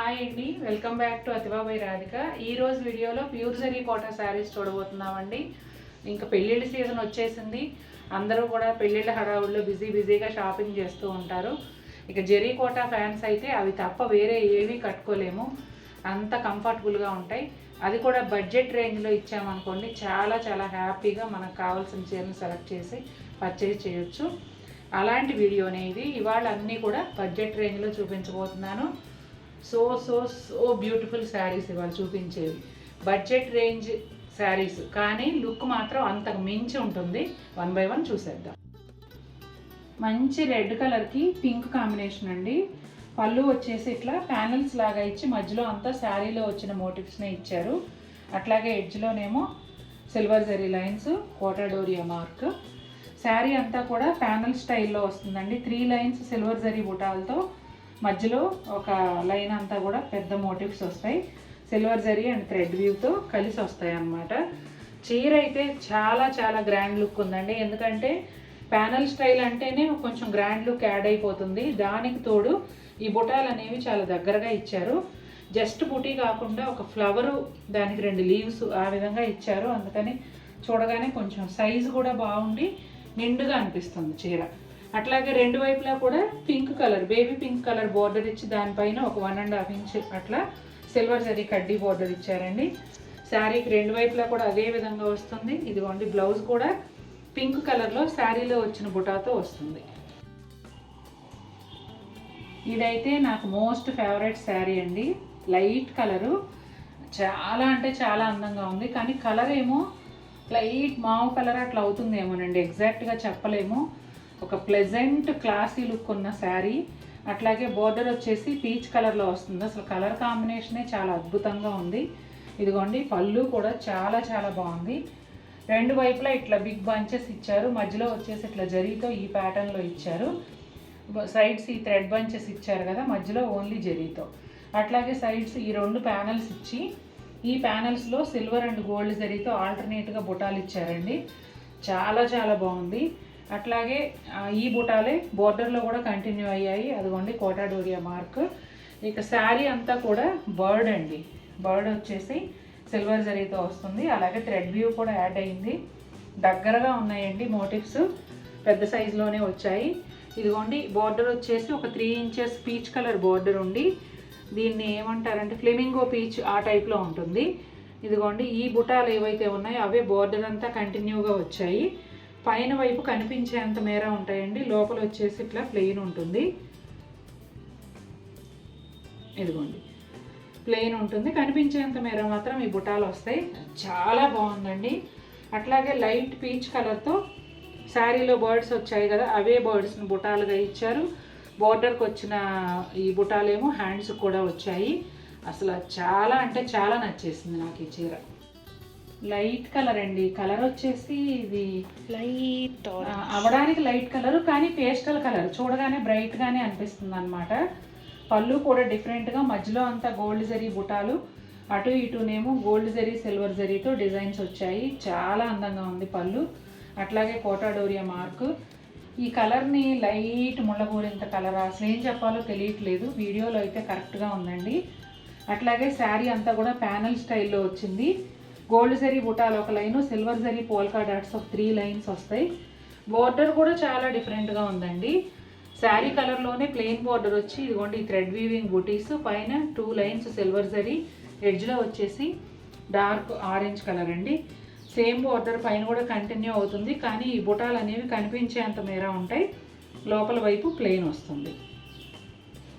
Hi అండి, welcome back to Athiva by Radhika. ఈ రోజు వీడియోలో ప్యూర్ జరీ కోటా శారీస్ చూడబోతున్నామండి. ఇంకా పెళ్ళిళ్ళ సీజన్ వచ్చేసింది. అందరూ కూడా పెళ్ళిళ్ళ హడావుల్లో బిజీగా షాపింగ్ చేస్తూ ఉంటారు. ఇక జరీ కోటా ఫ్యాన్స్ అయితే అవి తప్ప వేరే ఏవి కట్టుకోలేము, అంత కంఫర్టబుల్గా ఉంటాయి. అది కూడా బడ్జెట్ రేంజ్లో ఇచ్చామనుకోండి, చాలా హ్యాపీగా మనకు కావాల్సిన చీరను సెలెక్ట్ చేసి పర్చేజ్ చేయొచ్చు. అలాంటి వీడియోనే ఇది. ఇవాళ అన్నీ కూడా బడ్జెట్ రేంజ్లో చూపించబోతున్నాను. సో బ్యూటిఫుల్ శారీస్ ఇవాళ చూపించేవి బడ్జెట్ రేంజ్ శారీస్, కానీ లుక్ మాత్రం అంతకు మించి ఉంటుంది. వన్ బై వన్ చూసేద్దాం. మంచి రెడ్ కలర్కి పింక్ కాంబినేషన్ అండి. పళ్ళు వచ్చేసి ఇట్లా ప్యానల్స్ లాగా ఇచ్చి మధ్యలో అంతా శారీలో వచ్చిన మోటివ్స్నే ఇచ్చారు. అట్లాగే ఎడ్జ్లోనేమో silver zari lines, Kota Doria mark. Sari అంతా కూడా ప్యానల్ స్టైల్లో వస్తుందండి. 3 లైన్స్ సిల్వర్ జరీ బుటాలతో, మధ్యలో ఒక లైన్ అంతా కూడా పెద్ద మోటివ్స్ వస్తాయి. సిల్వర్ జరీ అండ్ థ్రెడ్ వ్యూతో కలిసి వస్తాయి అన్నమాట. చీర అయితే చాలా గ్రాండ్ లుక్ ఉందండి. ఎందుకంటే ప్యానల్ స్టైల్ అంటేనే కొంచెం గ్రాండ్ లుక్ యాడ్ అయిపోతుంది. దానికి తోడు ఈ బుటాలు అనేవి చాలా దగ్గరగా ఇచ్చారు. జస్ట్ బుటీ కాకుండా ఒక ఫ్లవరు, దానికి 2 లీవ్స్ ఆ విధంగా ఇచ్చారు. అందుకని చూడగానే కొంచెం సైజు కూడా బాగుండి నిండుగా అనిపిస్తుంది చీర. అట్లాగే 2 వైపులా కూడా pink colour, baby pink colour border ఇచ్చి దానిపైన ఒక 1.5 ఇంచ్ అట్లా సిల్వర్ జరీ కడ్డీ బోర్డర్ ఇచ్చారండి. శారీకి 2 వైపులా కూడా అదే విధంగా వస్తుంది. ఇదిగోండి, బ్లౌజ్ కూడా పింక్ కలర్లో శారీలో వచ్చిన బుటాతో వస్తుంది. ఇదైతే నాకు మోస్ట్ ఫేవరెట్ శారీ అండి. లైట్ కలరు, చాలా అంటే చాలా అందంగా ఉంది. కానీ కలర్ ఏమో లైట్ మావు కలర్ అట్లా అవుతుందేమోనండి, ఎగ్జాక్ట్గా చెప్పలేము. ఒక ప్లెజెంట్ క్లాసీ లుక్ ఉన్న శారీ. అట్లాగే బోర్డర్ వచ్చేసి పీచ్ కలర్లో వస్తుంది. అసలు కలర్ కాంబినేషనే చాలా అద్భుతంగా ఉంది. ఇదిగోండి, పళ్ళు కూడా చాలా బాగుంది. 2 వైపులా ఇట్లా బిగ్ బంచెస్ ఇచ్చారు. మధ్యలో వచ్చేసి ఇట్లా జరీతో ఈ ప్యాటర్న్లో ఇచ్చారు. సైడ్స్ ఈ థ్రెడ్ బంచెస్ ఇచ్చారు కదా, మధ్యలో ఓన్లీ జరీతో. అట్లాగే సైడ్స్ ఈ 2 ప్యానల్స్ ఇచ్చి, ఈ ప్యానల్స్లో సిల్వర్ అండ్ గోల్డ్ జరీతో ఆల్టర్నేట్గా బుటాలు ఇచ్చారండి. చాలా బాగుంది. అట్లాగే ఈ బుటాలే బోర్డర్లో కూడా కంటిన్యూ అయ్యాయి. అదిగోండి, కోటాడోరియా మార్క్. ఇక శారీ అంతా కూడా బర్డ్ అండి. బర్డ్ వచ్చేసి సిల్వర్ జరీతో వస్తుంది. అలాగే థ్రెడ్ వ్యూ కూడా యాడ్ అయింది. దగ్గరగా ఉన్నాయండి మోటివ్స్, పెద్ద సైజులోనే వచ్చాయి. ఇదిగోండి, బోర్డర్ వచ్చేసి ఒక 3 ఇంచెస్ పీచ్ కలర్ బోర్డర్ ఉండి, దీన్ని ఏమంటారంటే ఫ్లెమింగో పీచ్ ఆ టైప్లో ఉంటుంది. ఇదిగోండి, ఈ బుటాలు ఏవైతే ఉన్నాయో అవే బోర్డర్ అంతా కంటిన్యూగా వచ్చాయి. పైన వైపు కనిపించేంత మేర ఉంటాయండి. లోపల వచ్చేసి ఇట్లా ప్లెయిన్ ఉంటుంది. ఇదిగోండి, ప్లెయిన్ ఉంటుంది. కనిపించేంత మేర మాత్రం ఈ బుటాలు వస్తాయి. చాలా బాగుందండి. అట్లాగే లైట్ పీచ్ కలర్తో శారీలో బర్డ్స్ వచ్చాయి కదా, అవే బర్డ్స్ని బుటాలుగా ఇచ్చారు. బోర్డర్కి వచ్చిన ఈ బుటాలేమో హ్యాండ్స్ కూడా వచ్చాయి. అసలు చాలా అంటే చాలా నచ్చేసింది నాకు ఈ చీర. లైట్ కలర్ అండి. కలర్ వచ్చేసి ఇది లైట్ అవడానికి లైట్ కలర్, కానీ పేస్టల్ కలర్ చూడగానే బ్రైట్గానే అనిపిస్తుంది అనమాట. పళ్ళు కూడా డిఫరెంట్గా, మధ్యలో అంతా గోల్డ్ జరీ బుటాలు, అటు ఇటునేమో గోల్డ్ జరీ సిల్వర్ జరీతో డిజైన్స్ వచ్చాయి. చాలా అందంగా ఉంది పళ్ళు. అట్లాగే కోటాడోరియా మార్క్. ఈ కలర్ని లైట్ ముళ్ళగూరింత కలర్, అసలు ఏం చెప్పాలో తెలియట్లేదు. వీడియోలో అయితే కరెక్ట్గా ఉందండి. అట్లాగే శారీ అంతా కూడా ప్యానల్ స్టైల్లో వచ్చింది. గోల్డ్ జరీ బుటాలు ఒక line, silver zari polka dots ఒక 3 లైన్స్ వస్తాయి. బోర్డర్ కూడా చాలా డిఫరెంట్గా ఉందండి. శారీ కలర్లోనే ప్లెయిన్ బోర్డర్ వచ్చి, ఇదిగోండి థ్రెడ్ వీవింగ్ బుటీస్, పైన 2 లైన్స్ సిల్వర్ జరీ, ఎడ్జ్లో వచ్చేసి డార్క్ ఆరెంజ్ కలర్ అండి. సేమ్ బోర్డర్ పైన కూడా కంటిన్యూ అవుతుంది, కానీ ఈ బుటాలు అనేవి కనిపించేంత మేర ఉంటాయి. లోపల వైపు ప్లెయిన్ వస్తుంది.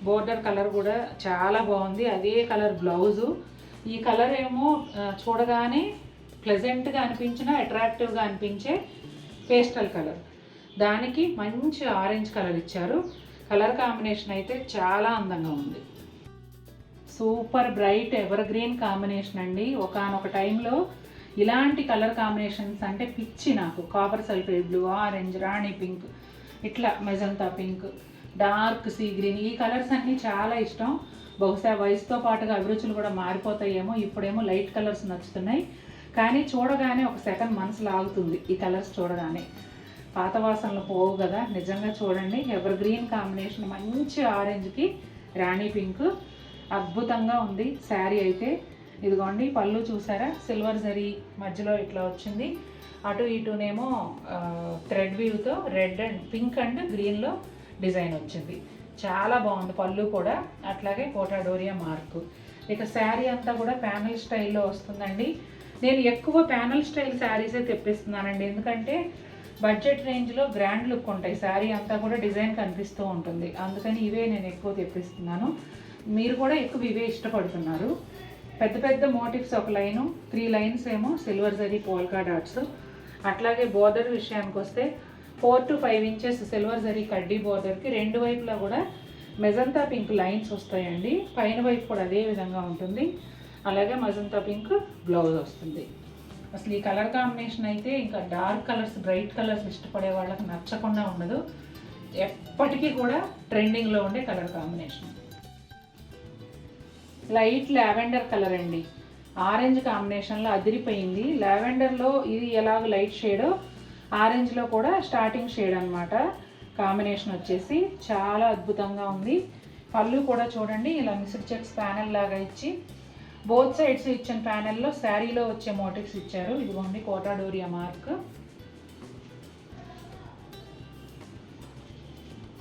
బోర్డర్ కలర్ కూడా చాలా బాగుంది. అదే కలర్ బ్లౌజు. ఈ కలర్ ఏమో చూడగానే ప్లెజెంట్గా అనిపించిన, అట్రాక్టివ్గా అనిపించే పేస్టల్ కలర్. దానికి మంచి ఆరెంజ్ కలర్ ఇచ్చారు. కలర్ కాంబినేషన్ అయితే చాలా అందంగా ఉంది. Super bright ever green combination అండి. ఒకానొక టైంలో ఇలాంటి కలర్ కాంబినేషన్స్ అంటే పిచ్చి నాకు. కాపర్ సల్ఫేట్ బ్లూ, ఆరెంజ్, రాణి పింక్, ఇట్లా magenta pink, dark sea green, ఈ కలర్స్ అన్నీ చాలా ఇష్టం. బహుశా వయసుతో పాటుగా అభిరుచులు కూడా మారిపోతాయేమో. ఇప్పుడేమో లైట్ కలర్స్ నచ్చుతున్నాయి, కానీ చూడగానే ఒక సెకండ్ మనసు లాగుతుంది ఈ కలర్స్ చూడగానే. పాత వాసనలు పోవు కదా. నిజంగా చూడండి, ఎవర్ గ్రీన్ కాంబినేషన్, మంచి ఆరెంజ్కి రాణి పింక్, అద్భుతంగా ఉంది శారీ అయితే. ఇదిగోండి పళ్ళు చూసారా, సిల్వర్ జరీ మధ్యలో ఇట్లా వచ్చింది. అటు ఇటునేమో థ్రెడ్ వీవ్తో రెడ్ అండ్ పింక్ అండ్ గ్రీన్లో డిజైన్ వచ్చింది. చాలా బాగుంది పళ్ళు కూడా. అట్లాగే కోటా డోరియా మార్కు. ఇక శారీ అంతా కూడా ప్యానల్ స్టైల్లో వస్తుందండి. నేను ఎక్కువ ప్యానల్ స్టైల్ శారీసే తెప్పిస్తున్నానండి, ఎందుకంటే బడ్జెట్ రేంజ్లో గ్రాండ్ లుక్ ఉంటాయి. శారీ అంతా కూడా డిజైన్ కనిపిస్తూ ఉంటుంది, అందుకని ఇవే నేను ఎక్కువ తెప్పిస్తున్నాను. మీరు కూడా ఎక్కువ ఇవే ఇష్టపడుతున్నారు. పెద్ద పెద్ద మోటివ్స్ ఒక లైను, 3 లైన్స్ ఏమో సిల్వర్ జరీ పోల్కా డాట్స్. అట్లాగే బోర్డర్ విషయానికి వస్తే 4 to 5 ఇంచెస్ సిల్వర్ జరీ కడ్డీ బోర్డర్కి 2 వైపులా కూడా మెజంతా పింక్ లైన్స్ వస్తాయండి. పైన వైపు కూడా అదే విధంగా ఉంటుంది. అలాగే మజంతా పింక్ బ్లౌజ్ వస్తుంది. అసలు ఈ కలర్ కాంబినేషన్ అయితే ఇంకా డార్క్ కలర్స్, బ్రైట్ కలర్స్ ఇష్టపడే వాళ్ళకి నచ్చకుండా ఉండదు. ఎప్పటికీ కూడా ట్రెండింగ్లో ఉండే colour combination. Light lavender colour అండి, ఆరెంజ్ కాంబినేషన్లో అదిరిపోయింది. లావెండర్లో ఇది ఎలాగ లైట్ షేడో, ఆరెంజ్లో కూడా స్టార్టింగ్ షేడ్ అనమాట. కాంబినేషన్ వచ్చేసి చాలా అద్భుతంగా ఉంది. పళ్ళు కూడా చూడండి, ఇలా మిస్డ్ చెక్స్ ప్యానెల్ లాగా ఇచ్చి బోత్ సైడ్స్ ఇచ్చిన ప్యానెల్లో శారీలో వచ్చే మోటివ్స్ ఇచ్చారు. ఇదిగోండి కోటా డోరియా మార్క్.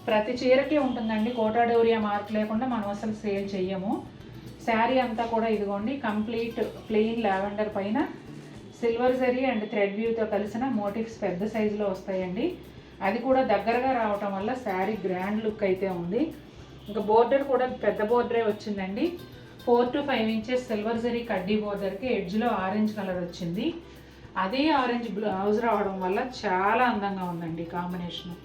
ప్రతి చీరకి ఉంటుందండి కోటా డోరియా మార్క్, లేకుండా మనం అసలు సేల్ చెయ్యము. శారీ అంతా కూడా ఇదిగోండి కంప్లీట్ ప్లెయిన్ లావెండర్ పైన సిల్వర్ జరీ అండ్ థ్రెడ్ వ్యూతో కలిసిన మోటివ్స్ పెద్ద సైజులో వస్తాయండి. అది కూడా దగ్గరగా రావటం వల్ల శారీ గ్రాండ్ లుక్ అయితే ఉంది. ఇంకా బోర్డర్ కూడా పెద్ద బోర్డరే వచ్చిందండి. 4 to 5 ఇంచెస్ సిల్వర్ జరీ కడ్డీ బోర్డర్కి ఎడ్జ్లో ఆరెంజ్ కలర్ వచ్చింది. అదే ఆరెంజ్ బ్లౌజ్ రావడం వల్ల చాలా అందంగా ఉందండి కాంబినేషన్.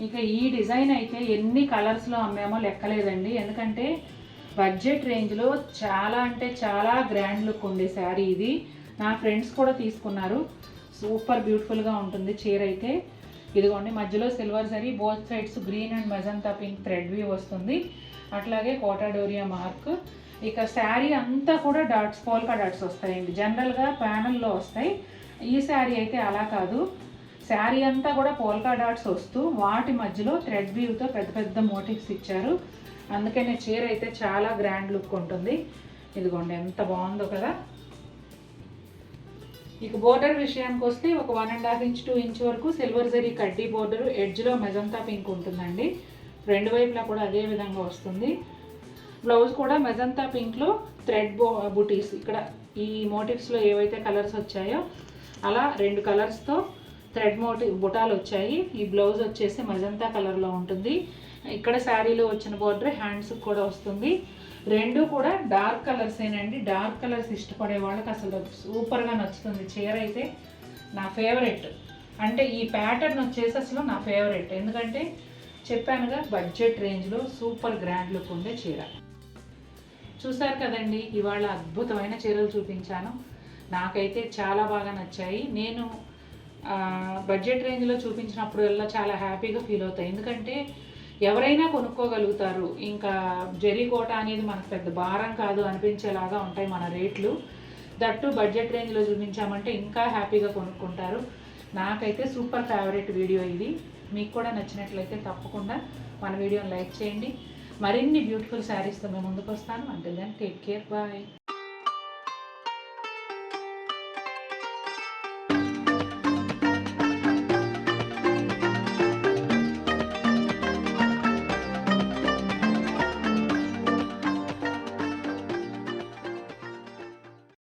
ఇక ఈ డిజైన్ అయితే ఎన్ని కలర్స్లో అమ్మేమో లెక్కలేదండి, ఎందుకంటే బడ్జెట్ రేంజ్లో చాలా అంటే చాలా గ్రాండ్ లుక్ ఉండే శారీ ఇది. నా ఫ్రెండ్స్ కూడా తీసుకున్నారు. సూపర్ బ్యూటిఫుల్గా ఉంటుంది చీర అయితే. ఇదిగోండి మధ్యలో silver zari, both sides green and magenta pink thread view వస్తుంది. అట్లాగే కోటా డోరియా మార్క్. ఇక శారీ అంతా కూడా డాట్స్, పోల్కా డాట్స్ వస్తాయండి. జనరల్గా ప్యానల్లో వస్తాయి, ఈ శారీ అయితే అలా కాదు. శారీ అంతా కూడా పోల్కా డాట్స్ వస్తూ వాటి మధ్యలో థ్రెడ్ వ్యూతో పెద్ద పెద్ద మోటివ్స్ ఇచ్చారు. అందుకనే చీర అయితే చాలా గ్రాండ్ లుక్ ఉంటుంది. ఇదిగోండి ఎంత బాగుందో కదా. ఇక బోర్డర్ విషయానికి వస్తే ఒక 1.5 ఇంచ్ 2 ఇంచ్ వరకు సిల్వర్ జరీ కడ్డీ బోర్డర్, ఎడ్జ్లో మెజంతా పింక్ ఉంటుందండి. 2 వైపులా కూడా అదే విధంగా వస్తుంది. బ్లౌజ్ కూడా మెజంతా పింక్లో థ్రెడ్ బుటీస్, ఇక్కడ ఈ మోటివ్స్లో ఏవైతే కలర్స్ వచ్చాయో అలా 2 కలర్స్తో థ్రెడ్ బుటాలు వచ్చాయి. ఈ బ్లౌజ్ వచ్చేసి మెజంతా కలర్లో ఉంటుంది. ఇక్కడ శారీలో వచ్చిన బోర్డర్ హ్యాండ్స్కి కూడా వస్తుంది. 2 కూడా డార్క్ కలర్సేనండి. డార్క్ కలర్స్ ఇష్టపడే వాళ్ళకి అసలు సూపర్గా నచ్చుతుంది చీర అయితే. నా ఫేవరెట్ అంటే ఈ ప్యాటర్న్ వచ్చేసి అసలు నా ఫేవరెట్, ఎందుకంటే చెప్పానుగా బడ్జెట్ రేంజ్లో సూపర్ గ్రాండ్ లుక్ ఉండే చీర. చూసారు కదండి, ఇవాళ అద్భుతమైన చీరలు చూపించాను. నాకైతే చాలా బాగా నచ్చాయి. నేను బడ్జెట్ రేంజ్లో చూపించినప్పుడు వల్ల చాలా హ్యాపీగా ఫీల్ అవుతాయి, ఎందుకంటే ఎవరైనా కొనుక్కోగలుగుతారు. ఇంకా జరీ కోట అనేది మనకు పెద్ద భారం కాదు అనిపించేలాగా ఉంటాయి మన రేట్లు. దట్టు బడ్జెట్ రేంజ్లో చూపించామంటే ఇంకా హ్యాపీగా కొనుక్కుంటారు. నాకైతే సూపర్ ఫేవరెట్ వీడియో ఇది. మీకు కూడా నచ్చినట్లయితే తప్పకుండా మన వీడియోని లైక్ చేయండి. మరిన్ని బ్యూటిఫుల్ శారీస్తో మేము ముందుకు వస్తాను. అంటే దెన్ టేక్ కేర్, బాయ్.